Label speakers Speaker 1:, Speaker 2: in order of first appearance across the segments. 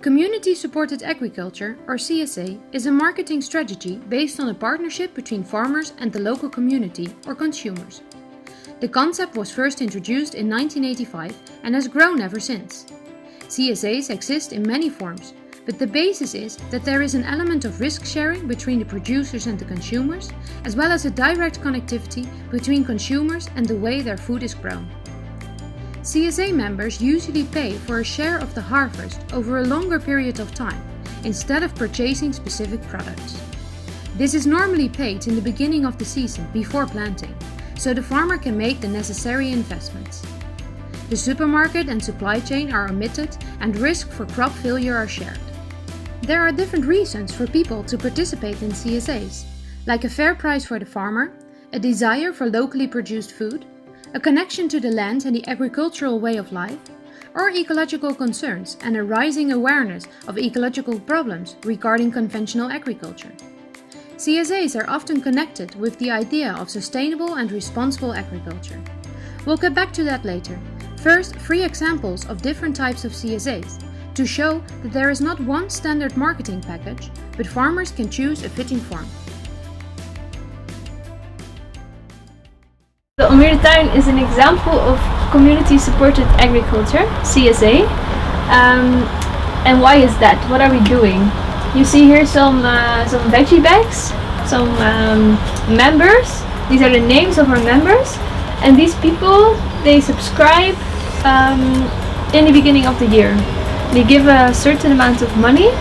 Speaker 1: Community-supported agriculture, or CSA, is a marketing strategy based on a partnership between farmers and the local community or consumers. The concept was first introduced in 1985 and has grown ever since. CSAs exist in many forms, but the basis is that there is an element of risk sharing between the producers and the consumers, as well as a direct connectivity between consumers and the way their food is grown. CSA members usually pay for a share of the harvest over a longer period of time, instead of purchasing specific products. This is normally paid in the beginning of the season, before planting, so the farmer can make the necessary investments. The supermarket and supply chain are omitted and risk for crop failure are shared. There are different reasons for people to participate in CSAs, like a fair price for the farmer, a desire for locally produced food, a connection to the land and the agricultural way of life, or ecological concerns and a rising awareness of ecological problems regarding conventional agriculture. CSAs are often connected with the idea of sustainable and responsible agriculture. We'll get back to that later. First, 3 examples of different types of CSAs, to show that there is not one standard marketing package, but farmers can choose a fitting form.
Speaker 2: The Tuin is an example of community-supported agriculture, CSA. And why is that? What are we doing? You see here some veggie bags, some members. These are the names of our members. And these people, they subscribe in the beginning of the year. They give a certain amount of money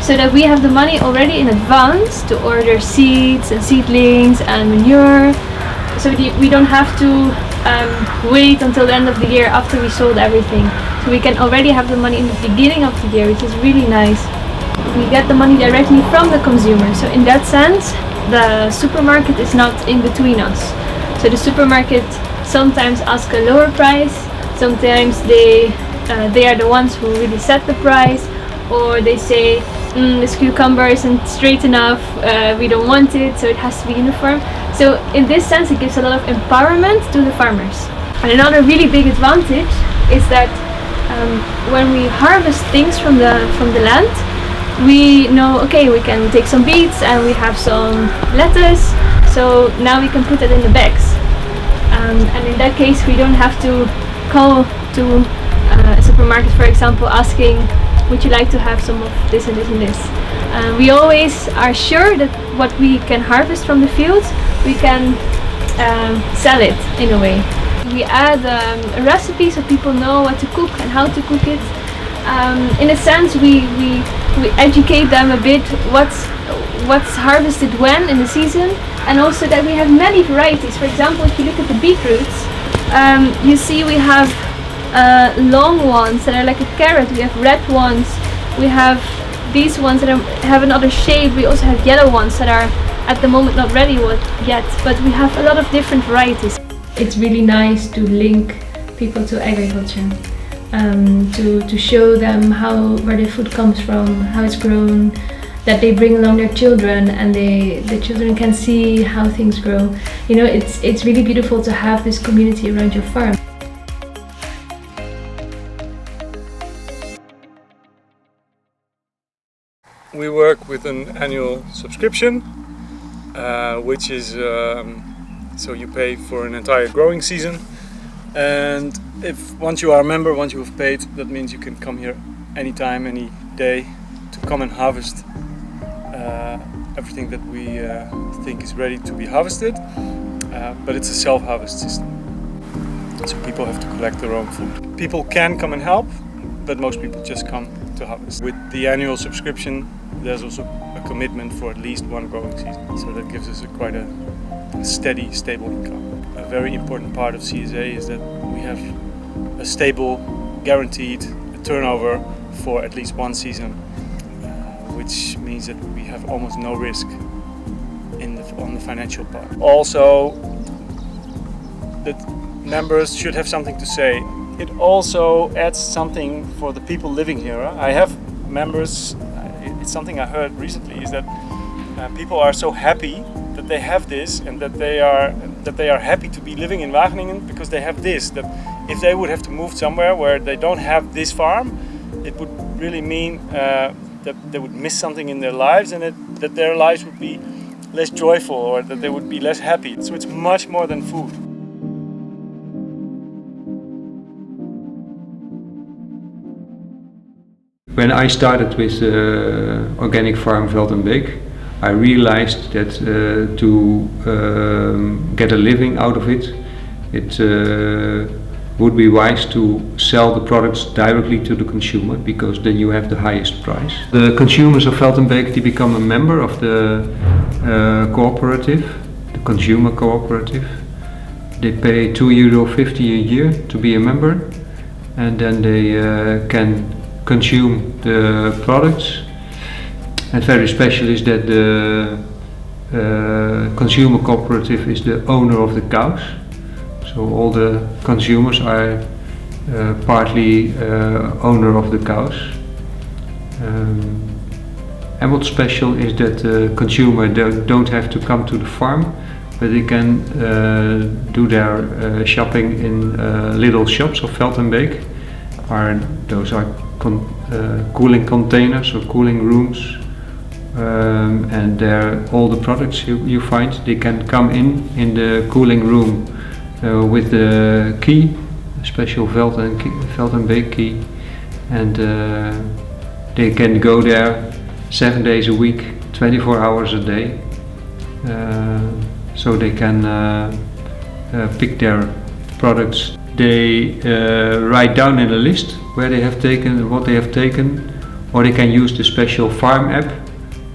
Speaker 2: so that we have the money already in advance to order seeds and seedlings and manure. So we don't have to wait until the end of the year after we sold everything. So we can already have the money in the beginning of the year, which is really nice. We get the money directly from the consumer. So in that sense, the supermarket is not in between us. So the supermarket sometimes asks a lower price, sometimes they are the ones who really set the price, or they say this cucumber isn't straight enough, we don't want it, so it has to be uniform. So in this sense it gives a lot of empowerment to the farmers. And another really big advantage is that when we harvest things from the land, we know, okay, we can take some beets and we have some lettuce, so now we can put it in the bags. And in that case we don't have to call to a supermarket, for example, asking, would you like to have some of this and this and this? We always are sure that what we can harvest from the fields, we can sell it in a way. We add a recipe so people know what to cook and how to cook it. In a sense, we educate them a bit what's harvested when in the season, and also that we have many varieties. For example, if you look at the beetroots, you see we have long ones that are like a carrot, we have red ones, we have these ones that have another shape, we also have yellow ones that are at the moment not ready yet, but we have a lot of different varieties. It's really nice to link people to agriculture, to show them where their food comes from, how it's grown, that they bring along their children and the children can see how things grow. You know, it's really beautiful to have this community around your farm.
Speaker 3: We work with an annual subscription, which is so you pay for an entire growing season, and once you are a member, once you have paid, that means you can come here anytime, any day to come and harvest everything that we think is ready to be harvested, but it's a self-harvest system, so people have to collect their own food. People can come and help, but most people just come to harvest. With the annual subscription, there's also a commitment for at least one growing season, so that gives us quite a steady, stable income. A very important part of CSA is that we have a stable, guaranteed turnover for at least one season, which means that we have almost no risk on the financial part. Also, that members should have something to say. It also adds something for the people living here. I have members, it's something I heard recently, is that people are so happy that they have this, and that they are happy to be living in Wageningen because they have this. That if they would have to move somewhere where they don't have this farm, it would really mean that they would miss something in their lives, and that their lives would be less joyful, or that they would be less happy. So it's much more than food.
Speaker 4: When I started with Organic Farm Veld en Beek, I realized that to get a living out of it, it would be wise to sell the products directly to the consumer, because then you have the highest price. The consumers of Veld en Beek, they become a member of the cooperative, the consumer cooperative. They pay €2.50 a year to be a member, and then they can consume the products. And very special is that the consumer cooperative is the owner of the cows. So all the consumers are partly owner of the cows. And what's special is that the consumer don't have to come to the farm, but they can do their shopping in little shops of Veld en Beek. Those are cooling containers or cooling rooms, and there all the products you find, they can come in the cooling room with the key, a special Veld en Beek key, and they can go there 7 days a week, 24 hours a day, so they can pick their products. They write down in a list where they have taken, what they have taken, or they can use the special farm app,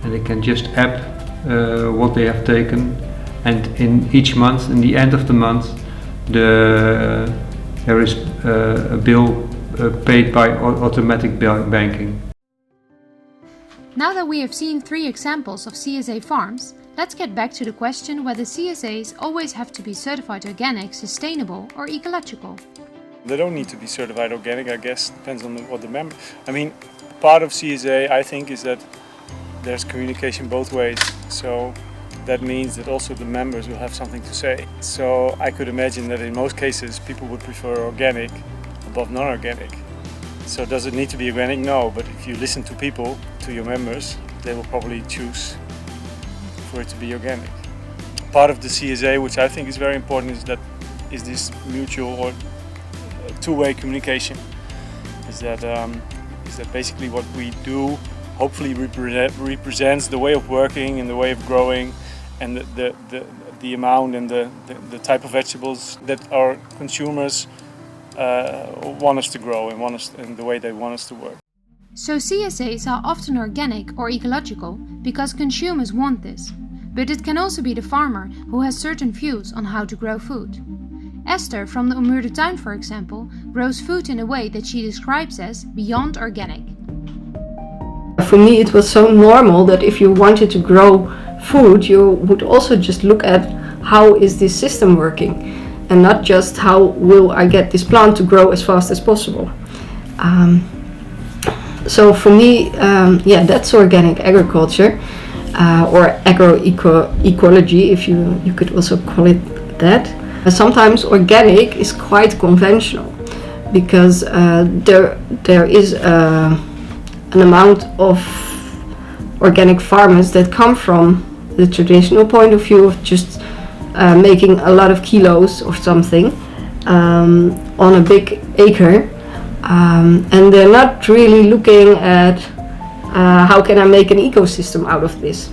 Speaker 4: and they can just app what they have taken, and in each month, in the end of the month, there is a bill paid by automatic banking.
Speaker 1: Now that we have seen 3 examples of CSA farms, let's get back to the question whether CSAs always have to be certified organic, sustainable or ecological.
Speaker 3: They don't need to be certified organic, I guess. Depends on what the member. I mean, part of CSA, I think, is that there's communication both ways. So that means that also the members will have something to say. So I could imagine that in most cases people would prefer organic above non-organic. So does it need to be organic? No, but if you listen to people, to your members, they will probably choose for it to be organic. Part of the CSA, which I think is very important, is this mutual or two-way communication. Is that basically what we do hopefully represents the way of working and the way of growing, and the amount and the type of vegetables that our consumers want us to grow and the way they want us to work.
Speaker 1: So CSAs are often organic or ecological because consumers want this, but it can also be the farmer who has certain views on how to grow food. Esther from the Ommuurde Tuin, for example, grows food in a way that she describes as beyond organic.
Speaker 5: For me it was so normal that if you wanted to grow food, you would also just look at how is this system working, and not just how will I get this plant to grow as fast as possible. So for me, that's organic agriculture, or agroecology, if you could also call it that. Sometimes organic is quite conventional, because there is an amount of organic farmers that come from the traditional point of view of just making a lot of kilos of something on a big acre, and they're not really looking at how can I make an ecosystem out of this.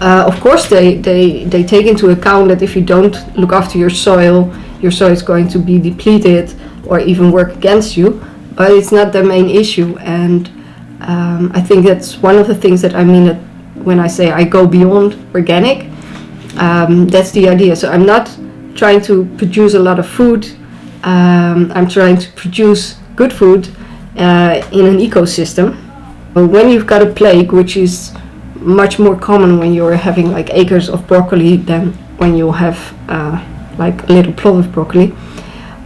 Speaker 5: Of course they take into account that if you don't look after your soil is going to be depleted or even work against you, but it's not the main issue. And I think that's one of the things that I mean that when I say I go beyond organic. That's the idea. So I'm not trying to produce a lot of food, I'm trying to produce good food in an ecosystem. When you've got a plague, which is much more common when you're having like acres of broccoli than when you have like a little plot of broccoli,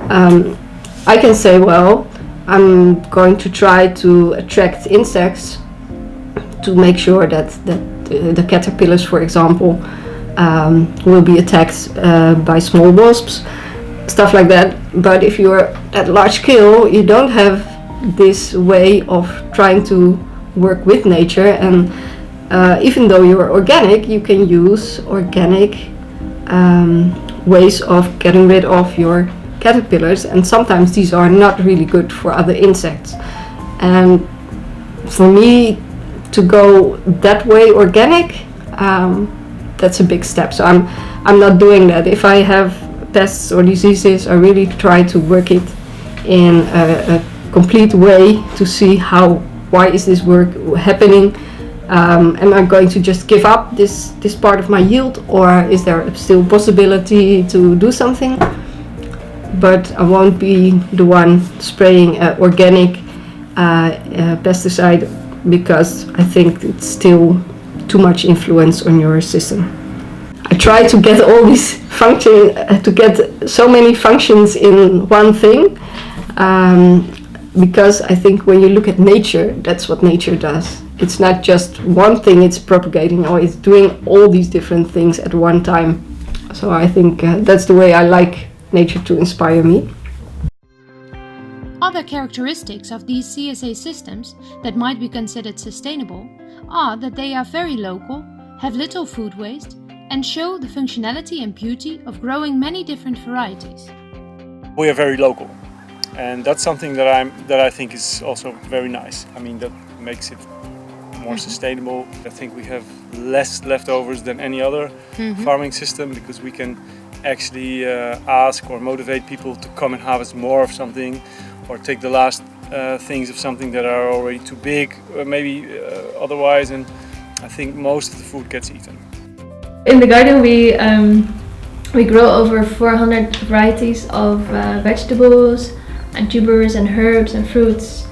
Speaker 5: I can say, well, I'm going to try to attract insects to make sure that the caterpillars, for example, will be attacked by small wasps, stuff like that. But if you're at large scale, you don't have this way of trying to work with nature, and even though you're organic, you can use organic ways of getting rid of your caterpillars, and sometimes these are not really good for other insects. And for me to go that way organic, that's a big step. So I'm not doing that. If I have pests or diseases, I really try to work it in a complete way to see why is this work happening. Am I going to just give up this part of my yield, or is there still possibility to do something? But I won't be the one spraying organic pesticide, because I think it's still too much influence on your system. I try to get all these to get so many functions in one thing, because I think when you look at nature, that's what nature does. It's not just one thing it's propagating, or it's doing all these different things at one time. So I think that's the way I like nature to inspire me.
Speaker 1: Other characteristics of these CSA systems that might be considered sustainable are that they are very local, have little food waste, and show the functionality and beauty of growing many different varieties.
Speaker 3: We are very local, and that's something that I think is also very nice. I mean, that makes it more sustainable. I think we have less leftovers than any other farming system, because we can actually ask or motivate people to come and harvest more of something, or take the last things of something that are already too big, maybe otherwise, and I think most of the food gets eaten.
Speaker 2: In the garden we grow over 400 varieties of vegetables and tubers and herbs and fruits,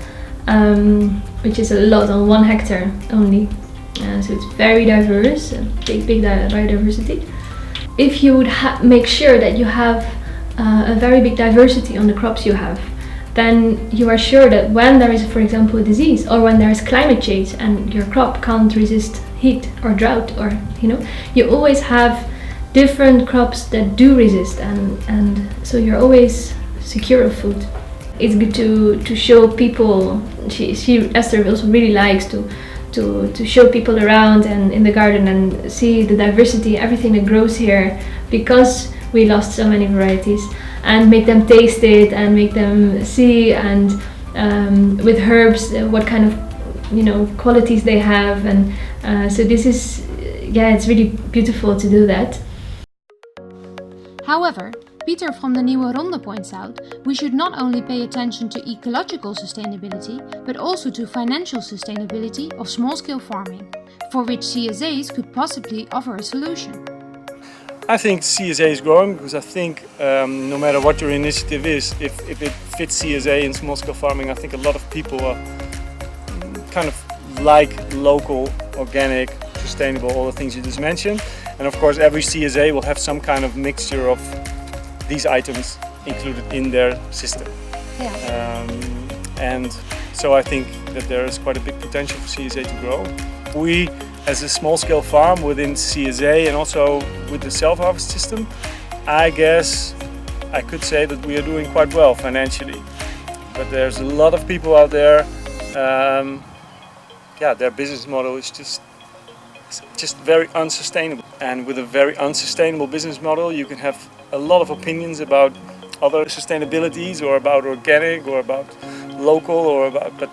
Speaker 2: which is a lot on 1 hectare only. So it's very diverse, a big biodiversity. If you would make sure that you have a very big diversity on the crops you have, then you are sure that when there is, for example, a disease, or when there is climate change and your crop can't resist heat or drought, or you always have different crops that do resist, and so you're always secure of food. It's good to show people. Esther also really likes to show people around and in the garden and see the diversity, everything that grows here, because we lost so many varieties, and make them taste it and make them see, and with herbs what kind of qualities they have, and so this is it's really beautiful to do that.
Speaker 1: However, Pieter from the Nieuwe Ronde points out we should not only pay attention to ecological sustainability, but also to financial sustainability of small-scale farming, for which CSAs could possibly offer a solution.
Speaker 3: I think CSA is growing because I think no matter what your initiative is, if it fits CSA in small-scale farming, I think a lot of people are kind of like local, organic, sustainable, all the things you just mentioned. And of course every CSA will have some kind of mixture of these items included in their system. And so I think that there is quite a big potential for CSA to grow. We, as a small-scale farm within CSA and also with the self-harvest system, I guess I could say that we are doing quite well financially. But there's a lot of people out there, their business model is just very unsustainable. And with a very unsustainable business model, you can have a lot of opinions about other sustainabilities, or about organic, or about local, but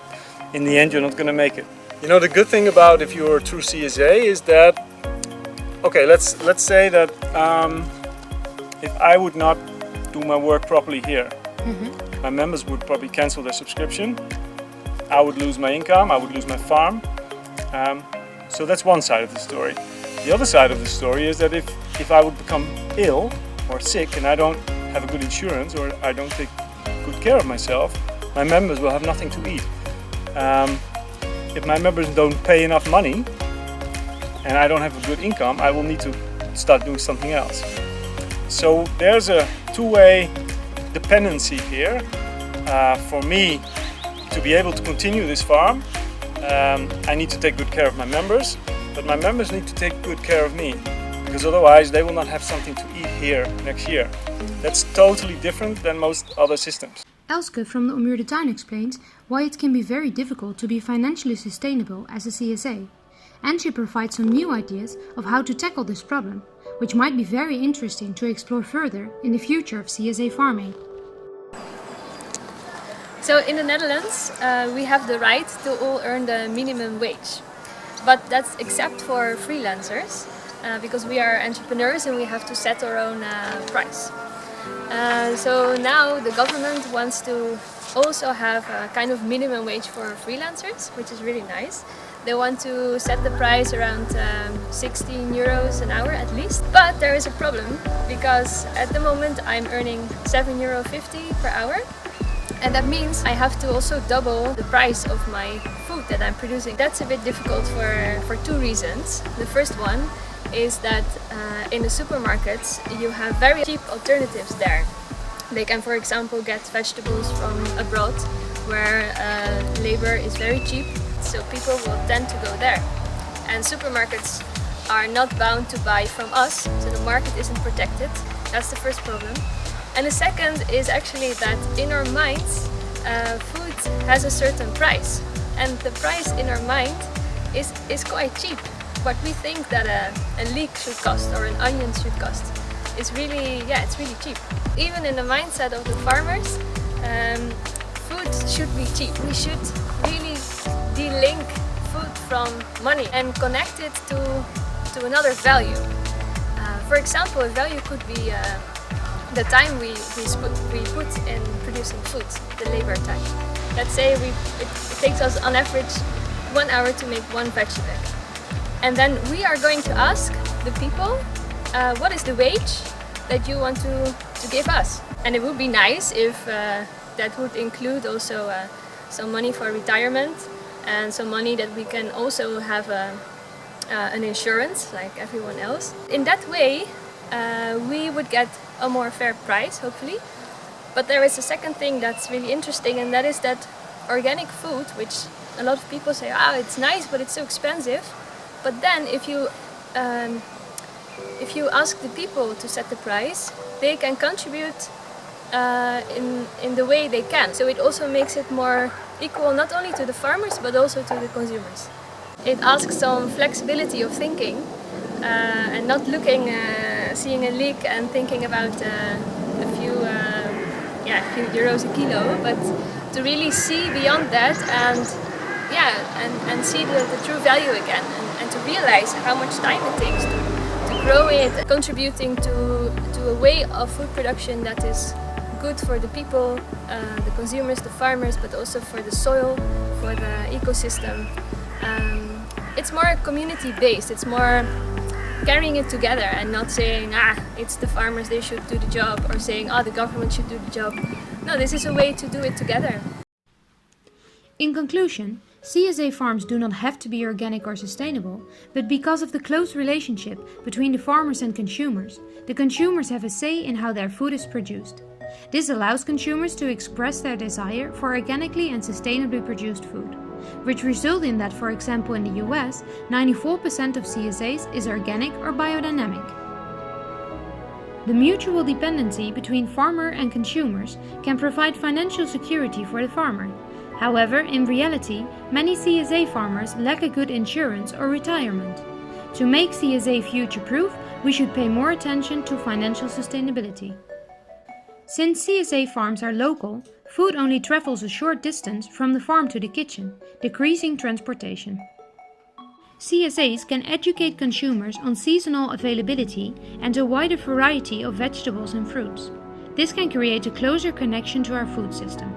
Speaker 3: in the end you're not going to make it. The good thing about if you're a true CSA is that, okay, let's say that if I would not do my work properly here, my members would probably cancel their subscription. I would lose my income, I would lose my farm. So that's one side of the story. The other side of the story is that if I would become ill or sick and I don't have a good insurance, or I don't take good care of myself, my members will have nothing to eat. If my members don't pay enough money and I don't have a good income, I will need to start doing something else. So there's a two-way dependency here. For me to be able to continue this farm, I need to take good care of my members, but my members need to take good care of me, because otherwise they will not have something to eat here next year. That's totally different than most other systems.
Speaker 1: Elske from the Ommuurde Tuin explains why it can be very difficult to be financially sustainable as a CSA, and she provides some new ideas of how to tackle this problem, which might be very interesting to explore further in the future of CSA farming.
Speaker 2: So in the Netherlands, we have the right to all earn the minimum wage, but that's except for freelancers, because we are entrepreneurs and we have to set our own price. So now the government wants to also have a kind of minimum wage for freelancers, which is really nice. They want to set the price around 16 euros an hour at least. But there is a problem, because at the moment I'm earning €7.50 per hour. And that means I have to also double the price of my food that I'm producing. That's a bit difficult for two reasons. The first one is that in the supermarkets you have very cheap alternatives there. They can, for example, get vegetables from abroad where labor is very cheap, so people will tend to go there. And supermarkets are not bound to buy from us, so the market isn't protected. That's the first problem. And the second is actually that in our minds, food has a certain price. And the price in our mind is quite cheap. What we think that a leek should cost or an onion should cost is really, it's really cheap. Even in the mindset of the farmers, food should be cheap. We should really de-link food from money and connect it to another value. For example, a value could be the time we put in producing food, the labor time. Let's say it takes us on average 1 hour to make one veggie bag. And then we are going to ask the people, what is the wage that you want to give us? And it would be nice if that would include also some money for retirement and some money that we can also have an insurance like everyone else. In that way, we would get a more fair price, hopefully. But there is a second thing that's really interesting, and that is that organic food, which a lot of people say, it's nice, but it's so expensive. But then if you ask the people to set the price, they can contribute in the way they can. So it also makes it more equal, not only to the farmers, but also to the consumers. It asks some flexibility of thinking and not seeing a leek and thinking about a few euros a kilo, but to really see beyond that and see the true value again, and to realize how much time it takes to grow it, contributing to a way of food production that is good for the people, the consumers, the farmers, but also for the soil, for the ecosystem. It's more community-based, it's more carrying it together and not saying, it's the farmers, they should do the job, or saying, the government should do the job. No, this is a way to do it together.
Speaker 1: In conclusion, CSA farms do not have to be organic or sustainable, but because of the close relationship between the farmers and consumers, the consumers have a say in how their food is produced. This allows consumers to express their desire for organically and sustainably produced food, which result in that, for example, in the US, 94% of CSAs is organic or biodynamic. The mutual dependency between farmer and consumers can provide financial security for the farmer. However, in reality, many CSA farmers lack a good insurance or retirement. To make CSA future-proof, we should pay more attention to financial sustainability. Since CSA farms are local, food only travels a short distance from the farm to the kitchen, decreasing transportation. CSAs can educate consumers on seasonal availability and a wider variety of vegetables and fruits. This can create a closer connection to our food system.